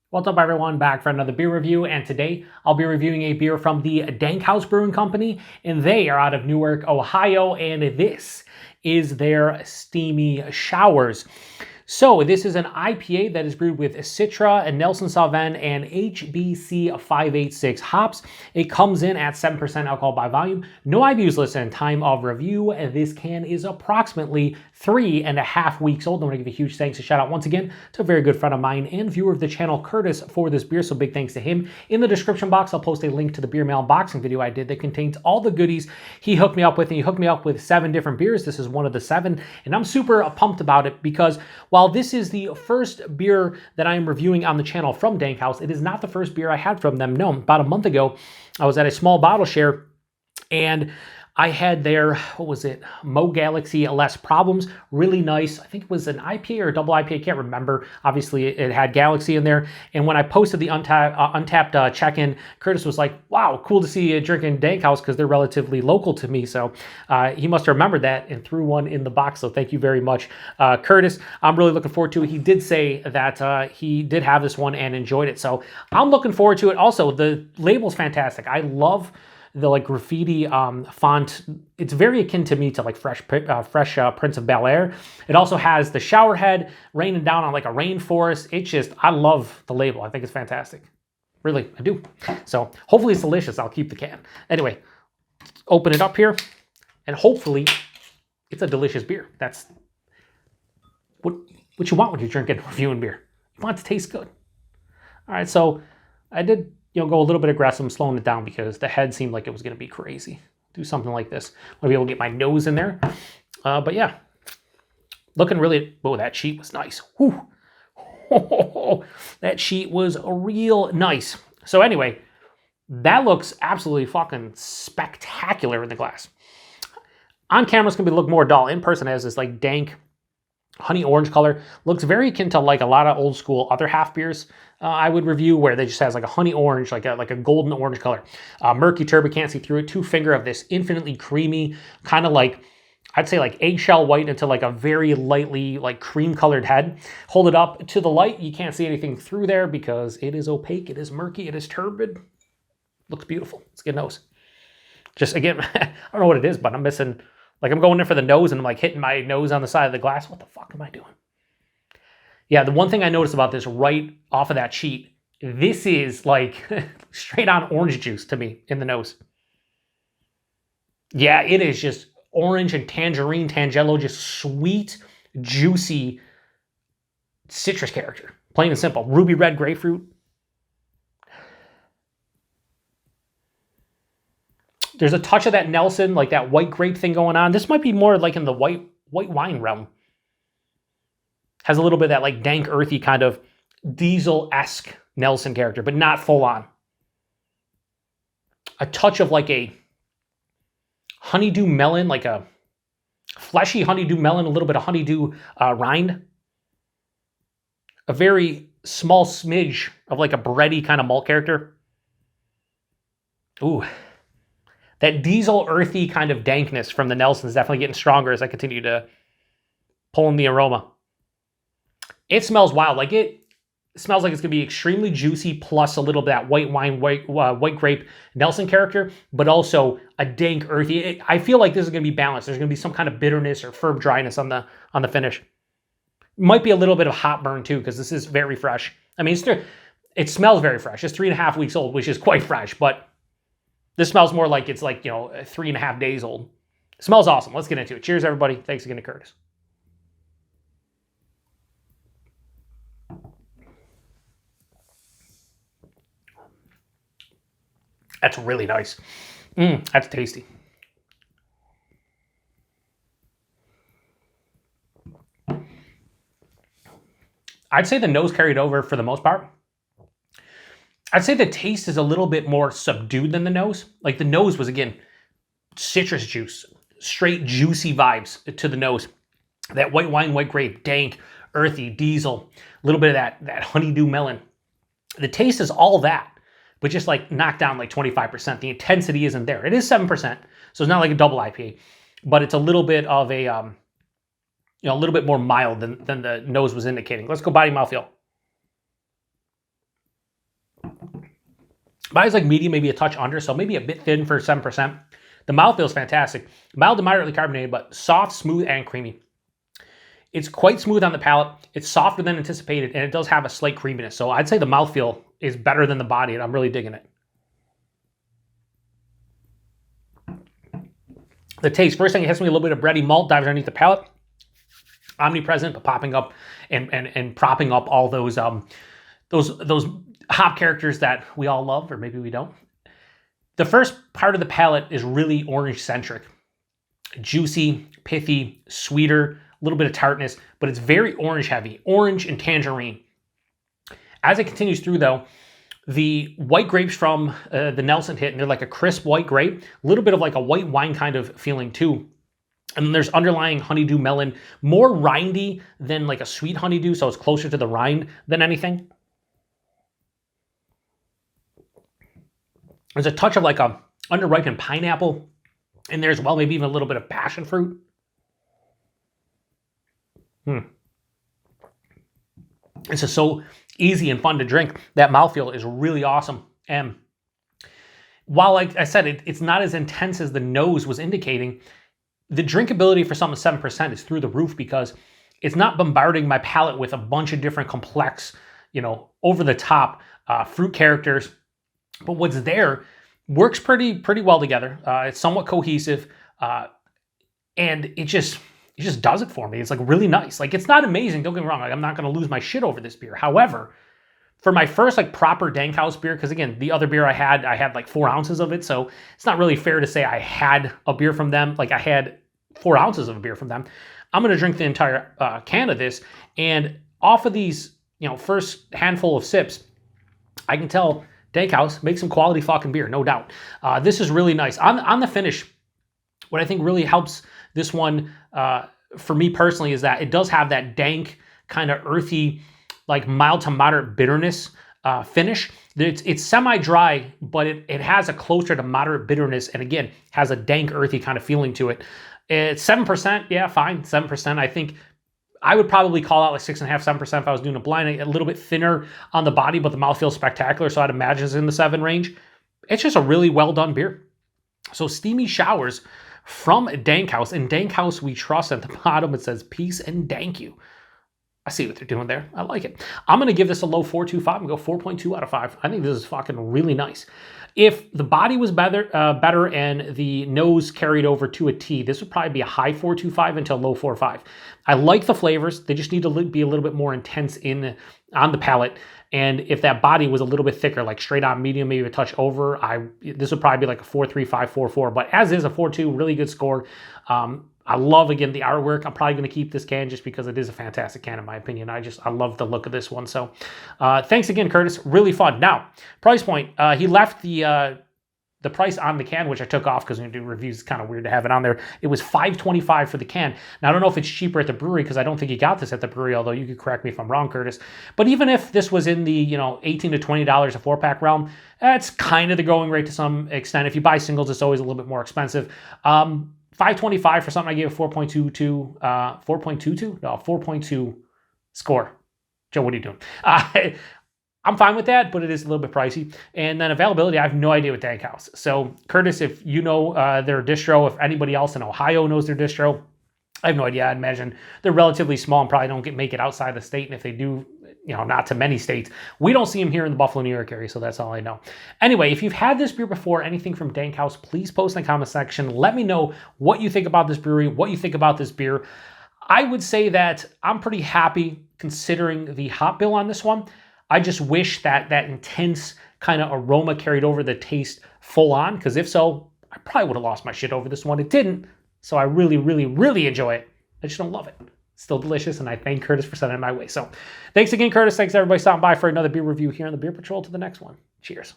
What's up everyone, back for another beer review, and today I'll be reviewing a beer from the DankHouse Brewing Company, and they are out of Newark, Ohio, and this is their Steamy Showers. So this is an IPA that is brewed with Citra and Nelson Sauvin and HBC-586 hops. It comes in at 7% alcohol by volume. No IBUs listed in time of review. This can is approximately 3.5 weeks old. I want to give a huge thanks and shout out once again to a very good friend of mine and viewer of the channel, Curtis, for this beer. So big thanks to him. In the description box, I'll post a link to the beer mail unboxing video I did that contains all the goodies he hooked me up with. And he hooked me up with 7 different beers. This is one of the 7, and I'm super pumped about it because while this is the first beer that I am reviewing on the channel from DankHouse, it is not the first beer I had from them. No, about a month ago, I was at a small bottle share and I had their, what was it, Mo Galaxy Less Problems. Really nice. I think it was an IPA or a double IPA. I can't remember. Obviously, it had Galaxy in there. And when I posted the Untapped check-in, Curtis was like, wow, cool to see you drinking DankHouse because they're relatively local to me. So he must have remembered that and threw one in the box. So thank you very much, Curtis. I'm really looking forward to it. He did say that he did have this one and enjoyed it. So I'm looking forward to it. Also, the label's fantastic. I love the like graffiti font. It's very akin to me to like Fresh Prince of Bel-Air. It also has the shower head raining down on like a rainforest. It's just, I love the label. I think it's fantastic. Really, I do. So hopefully it's delicious. I'll keep the can. Anyway, open it up here and hopefully it's a delicious beer. That's what you want when you're drinking reviewing beer. You want it to taste good. All right, so I did go a little bit aggressive. I'm slowing it down because the head seemed like it was going to be crazy. Do something like this. I'll be able to get my nose in there. But yeah, looking really, oh, that sheet was nice. Whew. That sheet was real nice. So anyway, that looks absolutely fucking spectacular in the glass. On camera, it's going to look more dull. In person, it has this like dank honey orange color. Looks very akin to like a lot of old school other half beers I would review where they just has like a honey orange, like a golden orange color. Murky turbo, can't see through it. 2 finger of this infinitely creamy, kind of like, I'd say like eggshell white into like a very lightly like cream colored head. Hold it up to the light. You can't see anything through there because it is opaque, it is murky, it is turbid. Looks beautiful. Let's get a nose. Just again, I don't know what it is, but I'm missing, like I'm going in for the nose and I'm like hitting my nose on the side of the glass. What the fuck am I doing? Yeah, the one thing I noticed about this right off of that sheet, this is like straight on orange juice to me in the nose. Yeah, it is just orange and tangerine, tangelo, just sweet, juicy citrus character. Plain and simple. Ruby red grapefruit. There's a touch of that Nelson, like that white grape thing going on. This might be more like in the white wine realm. Has a little bit of that like dank, earthy kind of diesel-esque Nelson character, but not full on. A touch of like a honeydew melon, like a fleshy honeydew melon, a little bit of honeydew rind. A very small smidge of like a bready kind of malt character. Ooh. That diesel, earthy kind of dankness from the Nelson is definitely getting stronger as I continue to pull in the aroma. It smells wild. Like it smells like it's going to be extremely juicy, plus a little bit of that white wine, white grape Nelson character, but also a dank, earthy. I feel like this is going to be balanced. There's going to be some kind of bitterness or firm dryness on the finish. Might be a little bit of hot burn too, because this is very fresh. I mean, it smells very fresh. It's 3.5 weeks old, which is quite fresh, but this smells more like it's like, 3.5 days old. It smells awesome. Let's get into it. Cheers, everybody. Thanks again to Curtis. That's really nice. That's tasty. I'd say the nose carried over for the most part. I'd say the taste is a little bit more subdued than the nose. Like the nose was, again, citrus juice, straight juicy vibes to the nose. That white wine, white grape, dank, earthy, diesel, a little bit of that honeydew melon. The taste is all that, but just like knocked down like 25%. The intensity isn't there. It is 7%, so it's not like a double IPA, but it's a little bit of a, a little bit more mild than the nose was indicating. Let's go body mouthfeel. Body's like medium, maybe a touch under, so maybe a bit thin for 7%. The mouthfeel is fantastic. Mild to moderately carbonated, but soft, smooth, and creamy. It's quite smooth on the palate. It's softer than anticipated, and it does have a slight creaminess. So I'd say the mouthfeel is better than the body, and I'm really digging it. The taste, first thing, it hits me a little bit of bready malt, dives underneath the palate. Omnipresent, but popping up and propping up all those hop characters that we all love, or maybe we don't. The first part of the palate is really orange-centric. Juicy, pithy, sweeter, a little bit of tartness, but it's very orange heavy, orange and tangerine. As it continues through though, the white grapes from the Nelson hit, and they're like a crisp white grape, a little bit of like a white wine kind of feeling too. And then there's underlying honeydew melon, more rindy than like a sweet honeydew, so it's closer to the rind than anything. There's a touch of like a underripened pineapple in there as well, maybe even a little bit of passion fruit. This is so easy and fun to drink. That mouthfeel is really awesome. And while, like I said, it's not as intense as the nose was indicating, the drinkability for something 7% is through the roof because it's not bombarding my palate with a bunch of different complex, over the top fruit characters. But what's there works pretty well together. It's somewhat cohesive, and it just does it for me. It's like really nice. Like, it's not amazing, don't get me wrong. Like, I'm not going to lose my shit over this beer. However, for my first like proper DankHouse beer, because again, the other beer I had like 4 ounces of it, so it's not really fair to say I had a beer from them. Like, I had 4 ounces of a beer from them. I'm going to drink the entire can of this, and off of these, first handful of sips, I can tell DankHouse makes some quality fucking beer, no doubt. This is really nice. On the finish, what I think really helps this one for me personally is that it does have that dank, kind of earthy, like mild to moderate bitterness finish. It's semi-dry, but it has a closer to moderate bitterness, and again, has a dank, earthy kind of feeling to it. It's 7%, yeah, fine, 7%. I think I would probably call out like 6.5%, 7% if I was doing a blind. A little bit thinner on the body, but the mouthfeel is spectacular, so I'd imagine it's in the 7 range. It's just a really well done beer. So Steamy Showers from DankHouse, and DankHouse we trust. At the bottom it says peace and dank you. I see what they're doing there. I like it. I'm going to give this a low 4.25 and go 4.2 out of 5. I think this is fucking really nice. If the body was better and the nose carried over to a T, this would probably be a high 4.25 until low 4.5. I like the flavors. They just need to be a little bit more intense on the palate. And if that body was a little bit thicker, like straight on medium, maybe a touch over, this would probably be like a 4.35, 4.4. But as is, a 4.2, really good score. I love, again, the artwork. I'm probably going to keep this can just because it is a fantastic can, in my opinion. I love the look of this one. So thanks again, Curtis. Really fun. Now, price point. He left the price on the can, which I took off because when you do reviews, it's kind of weird to have it on there. It was $5.25 for the can. Now, I don't know if it's cheaper at the brewery because I don't think he got this at the brewery, although you could correct me if I'm wrong, Curtis. But even if this was in the $18 to $20 a 4-pack realm, that's kind of the going rate to some extent. If you buy singles, it's always a little bit more expensive. $5.25 for something I gave a 4.22, 4.22? No, 4.2 score. Joe, what are you doing? I'm fine with that, but it is a little bit pricey. And then availability, I have no idea with DankHouse. So, Curtis, if you know their distro, if anybody else in Ohio knows their distro, I have no idea. I'd imagine they're relatively small and probably don't make it outside the state. And if they do, not to many states. We don't see them here in the Buffalo, New York area, so that's all I know. Anyway, if you've had this beer before, anything from DankHouse, please post in the comment section. Let me know what you think about this brewery, what you think about this beer. I would say that I'm pretty happy considering the hop bill on this one. I just wish that intense kind of aroma carried over the taste full on, because if so, I probably would have lost my shit over this one. It didn't, so I really, really, really enjoy it. I just don't love it. Still delicious, and I thank Curtis for sending it my way. So thanks again, Curtis. Thanks everybody stopping by for another beer review here on the Beer Patrol. To the next one. Cheers.